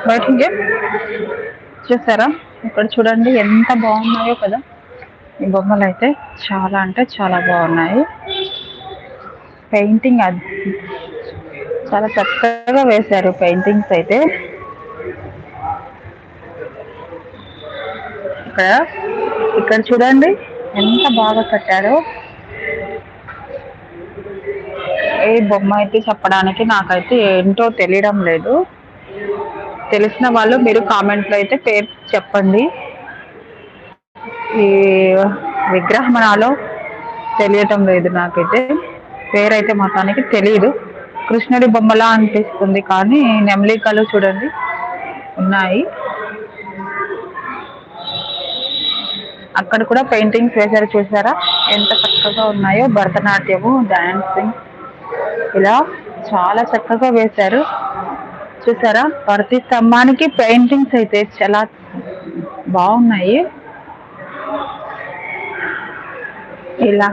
బయటికి చూసారా? ఇక్కడ చూడండి ఎంత బాగున్నాయో కదా ఈ బొమ్మలు అయితే. చాలా అంటే చాలా బాగున్నాయి. పెయింటింగ్ చాలా చక్కగా వేశారు పెయింటింగ్స్ అయితే. ఇక్కడ ఇక్కడ చూడండి ఎంత బాగా కట్టారో. ఏ బొమ్మ అయితే చెప్పడానికి నాకైతే ఏంటో తెలియడం లేదు. తెలిసిన వాళ్ళు మీరు కామెంట్లో అయితే పేరు చెప్పండి. ఈ విగ్రహమనాలో తెలియటం లేదు నాకైతే. పేరైతే మొత్తానికి తెలియదు. కృష్ణుడి బొమ్మలా అనిపిస్తుంది కానీ నెమలికలు చూడండి ఉన్నాయి. అక్కడ కూడా పెయింటింగ్స్ వేశారు చూసారా ఎంత చక్కగా ఉన్నాయో. భరతనాట్యము, డాన్సింగ్ ఇలా చాలా చక్కగా వేశారు చూసారా. ప్రతి స్తంభానికి పెయింటింగ్స్ అయితే చాలా బాగున్నాయి. ఇలా